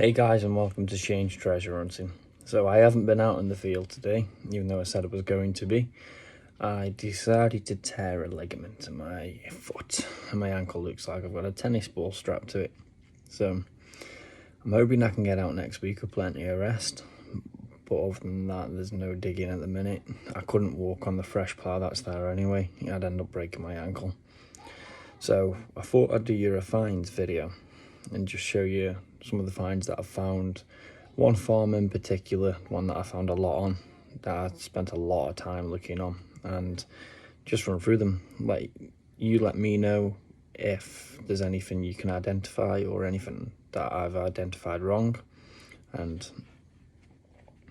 Hey guys, and welcome to Change Treasure Hunting. So I haven't been out in the field today, even though I said I was going to be. I decided to tear a ligament in my foot, and my ankle looks like I've got a tennis ball strapped to it. So I'm hoping I can get out next week with plenty of rest. But other than that, there's no digging at the minute. I couldn't walk on the fresh plough that's there anyway. I'd end up breaking my ankle. So I thought I'd do your finds video and just show you some of the finds that I've found. One farm in particular, one that I found a lot on, that I spent a lot of time looking on, and just run through them. You let me know if there's anything you can identify or anything that I've identified wrong. And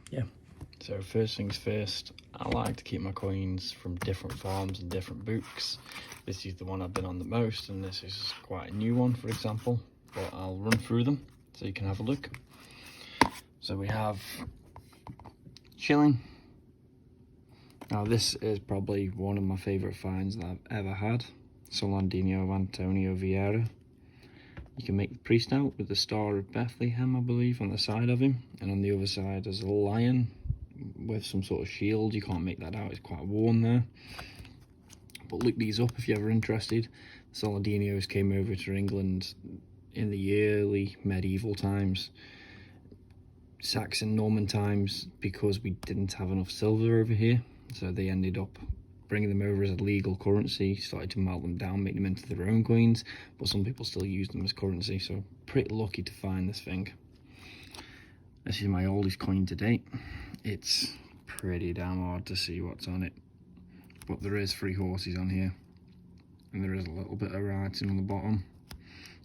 yeah, so first things first, I like to keep my coins from different farms and different books. This is the one I've been on the most, and this is quite a new one, for example, but I'll run through them so you can have a look. So we have shilling. Now this is probably one of my favourite finds that I've ever had. Solandino of Antonio Vieira. You can make the priest out with the Star of Bethlehem, I believe, on the side of him, and on the other side there's a lion with some sort of shield. You can't make that out, it's quite worn there. But look these up if you're ever interested. Solandinos came over to England in the early medieval times, Saxon Norman times, because we didn't have enough silver over here, so they ended up bringing them over as a legal currency, started to melt them down, make them into their own coins, but some people still use them as currency, so pretty lucky to find this thing. This is my oldest coin to date. It's pretty damn hard to see what's on it, but there is 3 horses on here, and there is a little bit of writing on the bottom.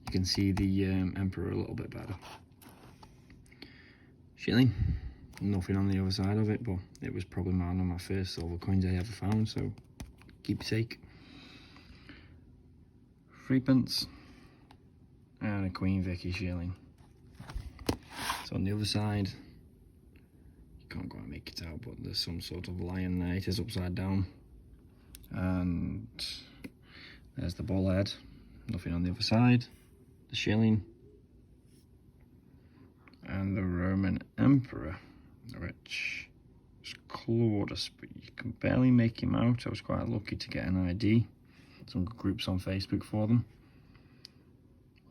You can see the emperor a little bit better. Shilling, nothing on the other side of it, but it was probably one of my first silver coins I ever found, so keepsake. 3p and a Queen Vicky shilling. So on the other side, you can't quite make it out, but there's some sort of lion there. It is upside down, and there's the bull head. Nothing on the other side. The shilling, and the Roman Emperor, which is Claudius, but you can barely make him out. I was quite lucky to get an ID. Some groups on Facebook for them.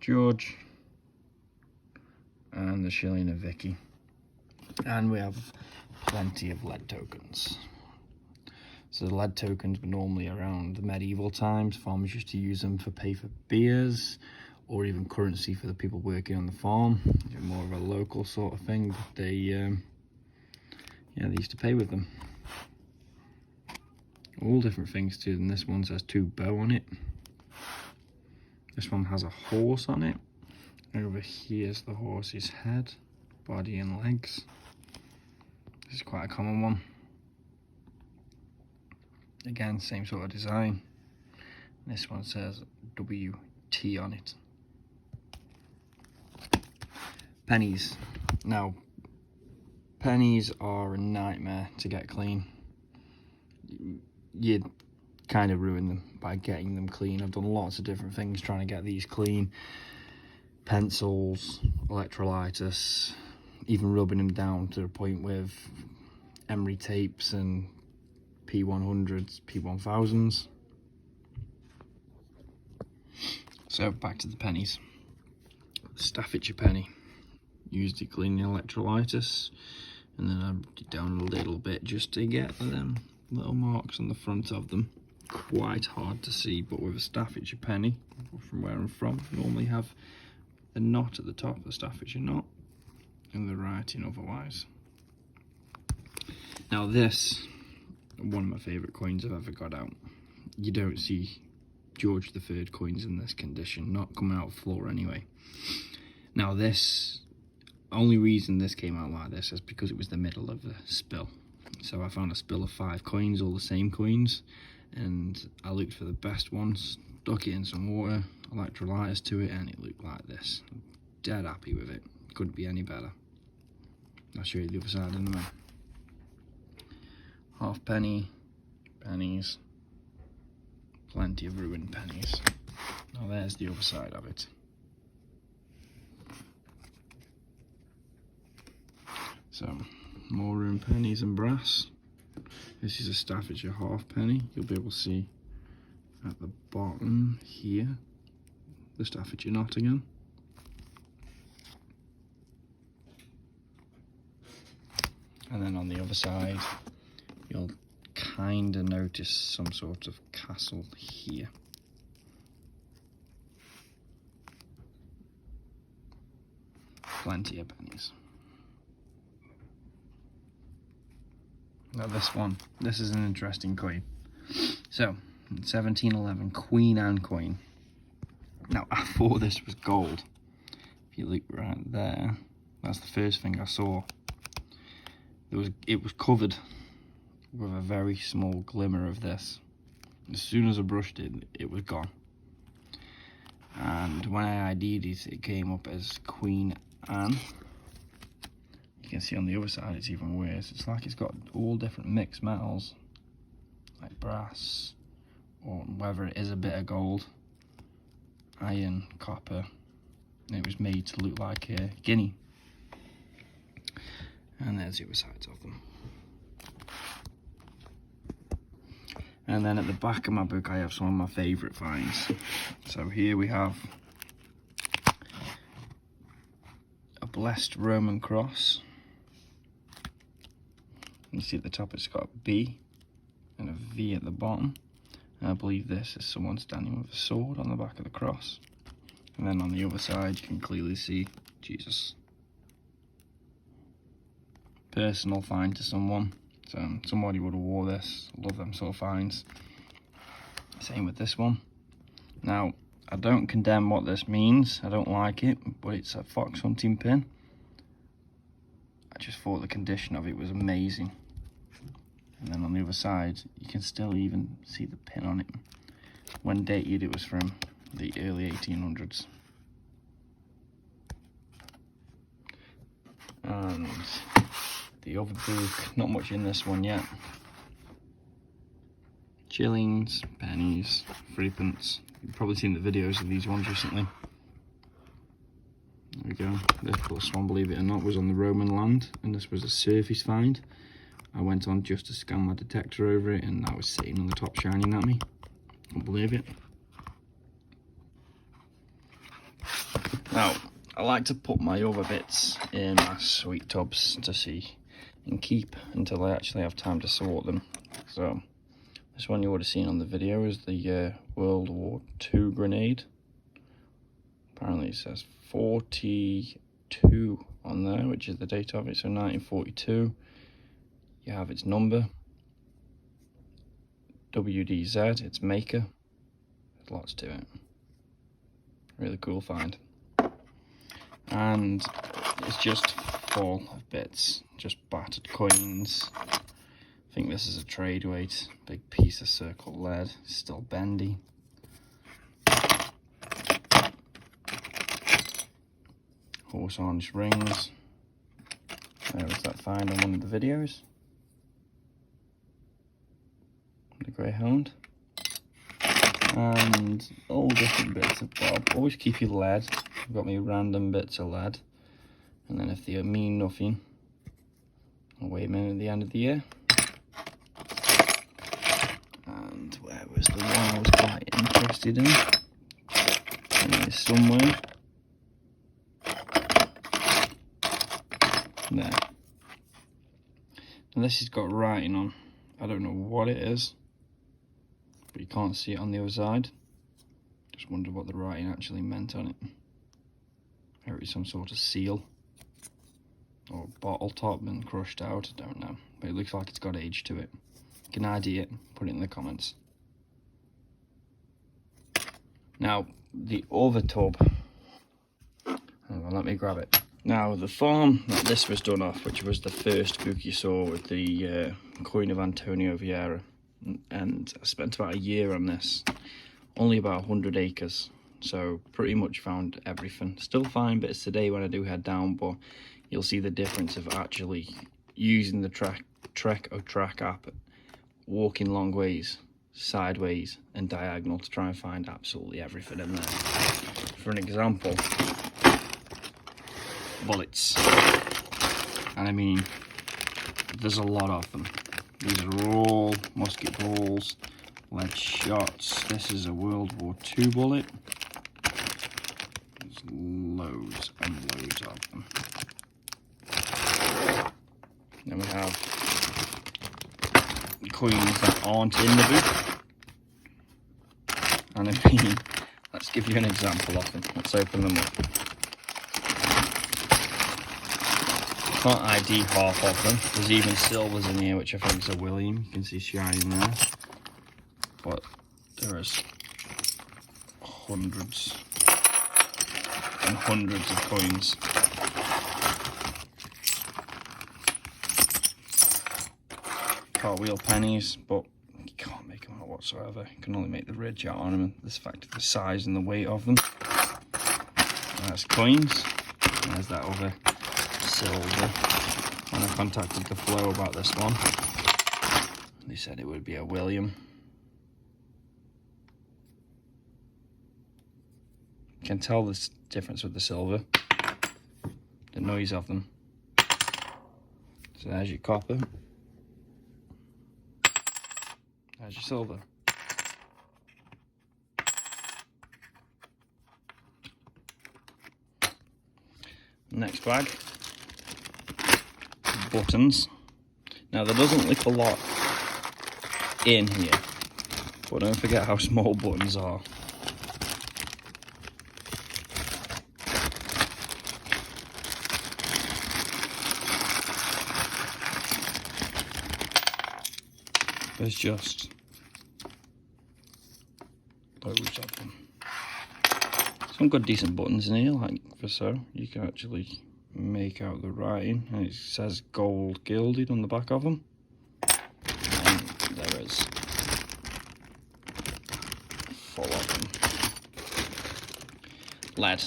George, and the shilling of Vicky. And we have plenty of lead tokens. So the lead tokens were normally around the medieval times. Farmers used to use them for pay for beers, or even currency for the people working on the farm. More of a local sort of thing, but they used to pay with them. All different things too, and this one says 2 bow on it. This one has a horse on it. Over here's the horse's head, body and legs. This is quite a common one. Again, same sort of design. This one says WT on it. Pennies. Now, pennies are a nightmare to get clean. You'd kind of ruin them by getting them clean. I've done lots of different things trying to get these clean. Pencils, electrolysis, even rubbing them down to the point with emery tapes and P100s, P1000s. So back to the pennies. Staffordshire penny. Used to clean the electrolysis, and then I rubbed it down a little bit just to get them little marks on the front of them. Quite hard to see, but with a Staffordshire penny, from where I'm from, normally have the knot at the top, the Staffordshire knot, and the writing otherwise. Now this, one of my favourite coins I've ever got out. You don't see George III coins in this condition, not coming out of the floor anyway. Now this, only reason this came out like this is because it was the middle of the spill. So I found a spill of 5 coins, all the same coins, and I looked for the best ones, stuck it in some water, electrolytes to it, and it looked like this. I'm dead happy with it. Couldn't be any better. I'll show you the other side in a minute. Halfpenny, pennies, plenty of ruined pennies. Now there's the other side of it. So, more room pennies and brass. This is a Staffordshire halfpenny. You'll be able to see at the bottom here the Staffordshire knot again. And then on the other side, you'll kind of notice some sort of castle here. Plenty of pennies. Now this is an interesting coin. So, 1711 Queen Anne coin. Now, I thought this was gold. If you look right there, that's the first thing I saw. It was covered with a very small glimmer of this. As soon as I brushed it, it was gone. And when I ID'd it, it came up as Queen Anne. You can see on the other side it's even worse. It's like it's got all different mixed metals, like brass, or whether it is a bit of gold, iron, copper. And it was made to look like a guinea. And there's the other sides of them. And then at the back of my book I have some of my favourite finds. So here we have a blessed Roman cross. You see at the top it's got a B and a V at the bottom. And I believe this is someone standing with a sword on the back of the cross. And then on the other side you can clearly see Jesus. Personal find to someone. So somebody would have wore this. Love them sort of finds. Same with this one. Now, I don't condemn what this means. I don't like it, but it's a fox hunting pin. I just thought the condition of it was amazing. And then on the other side, you can still even see the pin on it. When dated, it was from the early 1800s. And the other book, not much in this one yet. Shillings, pennies, threepence. You've probably seen the videos of these ones recently. There we go. This one, believe it or not, was on the Roman land, and this was a surface find. I went on just to scan my detector over it, and that was sitting on the top shining at me. Can't believe it. Now, I like to put my other bits in my sweet tubs to see and keep until I actually have time to sort them. So, this one you would have seen on the video is the World War II grenade. Apparently it says 42 on there, which is the date of it, so 1942. You have its number, WDZ, its maker. There's lots to it. Really cool find. And it's just full of bits, just battered coins. I think this is a trade weight, big piece of circle lead, still bendy. Horse orange rings. There was that find on one of the videos. The greyhound. And all different bits of bob. Always keep your lead. I've got me random bits of lead. And then if they mean nothing, I'll wait a minute at the end of the year. And where was the one I was quite interested in? There is somewhere. There. And this has got writing on. I don't know what it is, but you can't see it on the other side. Just wondered what the writing actually meant on it. Or it's some sort of seal. Or bottle top been crushed out, I don't know. But it looks like it's got age to it. You can ID it, put it in the comments. Now, the other tub. Hang on, let me grab it. Now, the farm that this was done off, which was the first book you saw with the coin of Antonio Vieira, and I spent about a year on this. Only about 100 acres, so pretty much found everything. Still find bits today when I do head down, but you'll see the difference of actually using the Trek app, walking long ways, sideways and diagonal to try and find absolutely everything in there. For an example, bullets. And I mean, there's a lot of them. These are all musket balls, lead shots. This is a World War II bullet. There's loads and loads of them. Then we have coins that aren't in the book. And I mean, let's give you an example of them. Let's open them up. Can't ID half of them. There's even silvers in here, which I think is a William. You can see shining there. But there is hundreds and hundreds of coins. Cartwheel pennies, but you can't make them out whatsoever. You can only make the ridge out on them, and this fact of the size and the weight of them. There's coins. There's that other silver. When I contacted the Flow about this one, they said it would be a William. You can tell the difference with the silver, the noise of them. So there's your copper. There's your silver. Next bag. Buttons. Now there doesn't look a lot in here, but don't forget how small buttons are. There's just loads of them. Some good decent buttons in here, like for so. You can actually make out the writing, and it says gold gilded on the back of them. And there is full of them. Lead.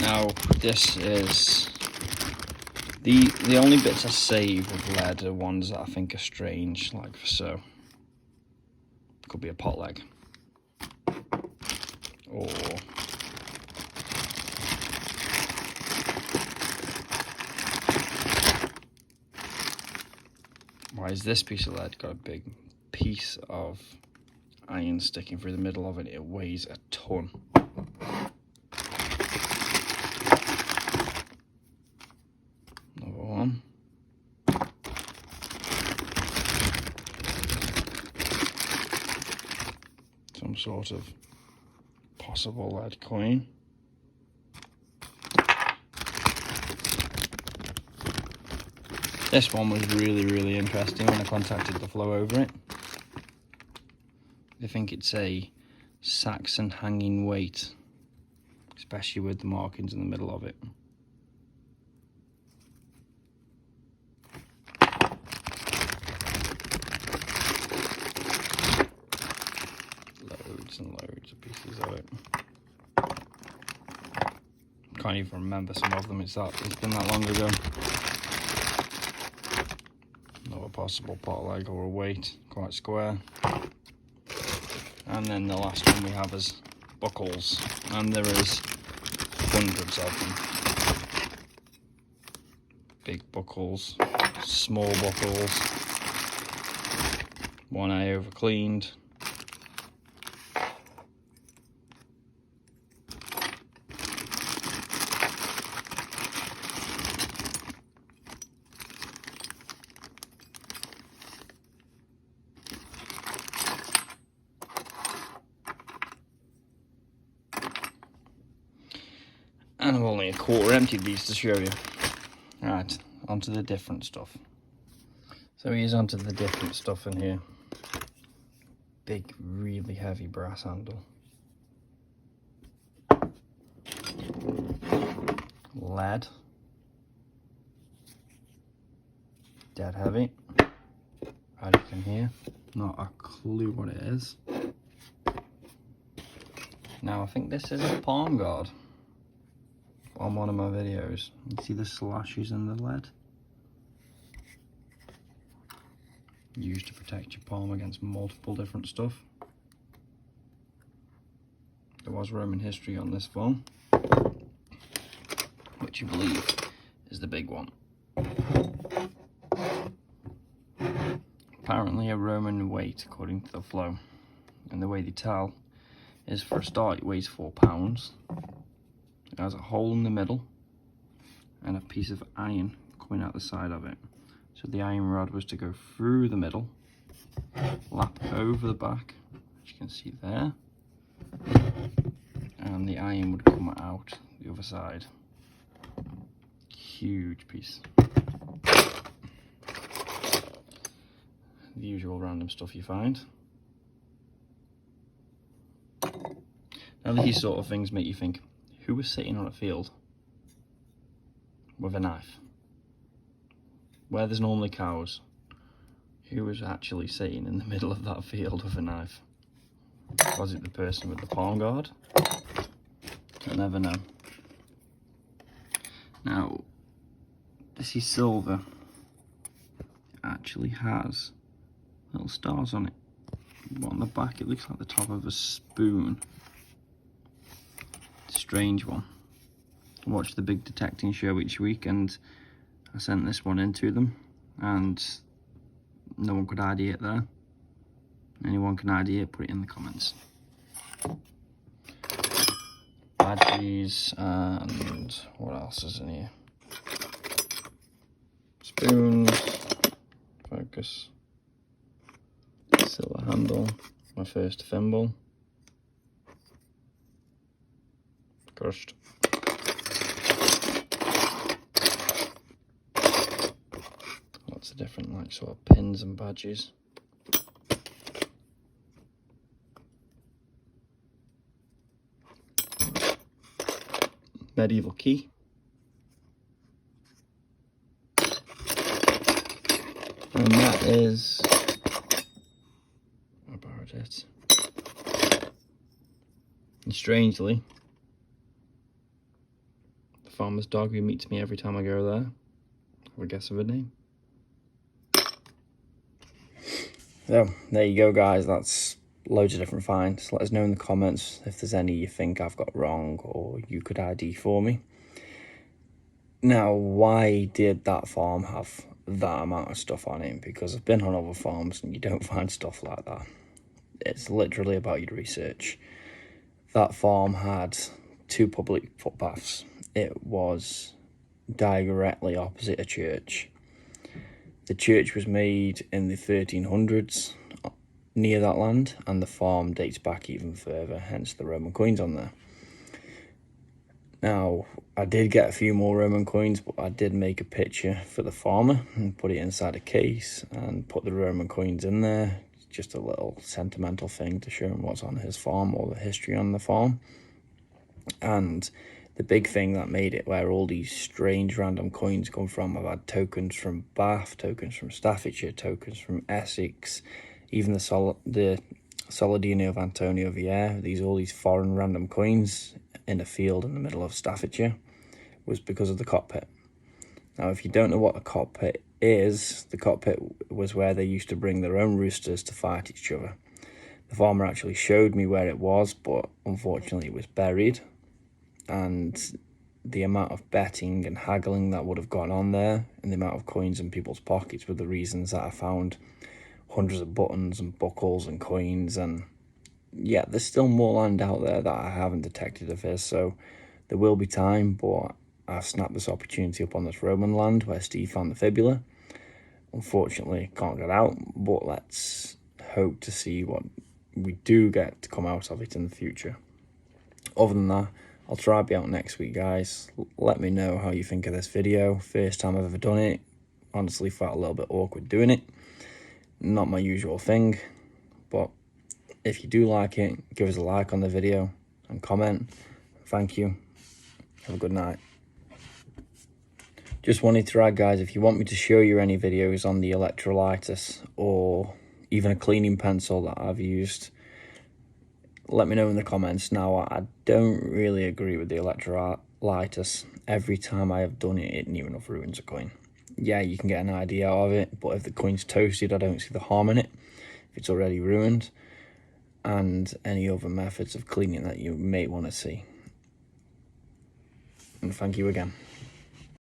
Now this is the only bits I save with lead are ones that I think are strange, like so. Could be a pot leg, or why is this piece of lead got a big piece of iron sticking through the middle of it? It weighs a ton. Another one. Some sort of possible lead coin. This one was really interesting when I contacted the Flow over it. They think it's a Saxon hanging weight, especially with the markings in the middle of it. Loads and loads of pieces of it. Can't even remember some of them. It's been that long ago. Another possible pot leg or a weight, quite square. And then the last one we have is buckles, and there is hundreds of them. Big buckles, small buckles, one eye over cleaned. And I've only a quarter emptied these to show you. Right, onto the different stuff. So here's onto the different stuff in here. Big, really heavy brass handle. Lead. Dead heavy. As you can hear, not a clue what it is. Now I think this is a palm guard. On one of my videos, you see the slashes in the lead? Used to protect your palm against multiple different stuff. There was Roman history on this phone, which you believe is the big one. Apparently a Roman weight according to the flow, and the way they tell is, for a start, it weighs 4 pounds. It has a hole in the middle and a piece of iron coming out the side of it. So the iron rod was to go through the middle, lap over the back, as you can see there, and the iron would come out the other side. Huge piece. The usual random stuff you find. Now these sort of things make you think, who was sitting on a field with a knife? Where there's normally cows, who was actually sitting in the middle of that field with a knife? Was it the person with the palm guard? I'll never know. Now, this is silver. It actually has little stars on it. But on the back it looks like the top of a spoon. Strange one. I watch the big detecting show each week, and I sent this one in to them, and no one could ID it there. Anyone can ID it, put it in the comments. Badges, and what else is in here? Spoons, focus, silver handle, my first thimble, crushed. Lots of different like sort of pins and badges. Medieval key. And that is, I borrowed it. And strangely, the farmer's dog who meets me every time I go there. Have a guess of her name. So there you go, guys. That's loads of different finds. Let us know in the comments if there's any you think I've got wrong or you could ID for me. Now, why did that farm have that amount of stuff on it? Because I've been on other farms and you don't find stuff like that. It's literally about your research. That farm had 2 public footpaths. It was directly opposite a church. The church was made in the 1300s near that land, and the farm dates back even further, hence the Roman coins on there. Now, I did get a few more Roman coins, but I did make a picture for the farmer and put it inside a case and put the Roman coins in there. Just a little sentimental thing to show him what's on his farm or the history on the farm. And the big thing that made it where all these strange random coins come from, I've had tokens from Bath, tokens from Staffordshire, tokens from Essex, even the Soldino of Antonio Vieira, all these foreign random coins in a field in the middle of Staffordshire, was because of the cockpit. Now, if you don't know what a cockpit is, the cockpit was where they used to bring their own roosters to fight each other. The farmer actually showed me where it was, but unfortunately it was buried. And the amount of betting and haggling that would have gone on there, and the amount of coins in people's pockets, were the reasons that I found hundreds of buttons and buckles and coins. And yeah, there's still more land out there that I haven't detected of his, so there will be time, but I've snapped this opportunity up on this Roman land where Steve found the fibula. Unfortunately, can't get out, but let's hope to see what we do get to come out of it in the future. Other than that, I'll try to be out next week, guys. Let me know how you think of this video. First time I've ever done it. Honestly, felt a little bit awkward doing it. Not my usual thing, but if you do like it, give us a like on the video and comment. Thank you. Have a good night. Just wanted to add, guys, if you want me to show you any videos on the electrolytus or even a cleaning pencil that I've used, let me know in the comments. Now, I don't really agree with the electrolytus. Every time I have done it, it near enough ruins a coin. Yeah, you can get an idea out of it, but if the coin's toasted, I don't see the harm in it if it's already ruined. And any other methods of cleaning that you may want to see. And thank you again.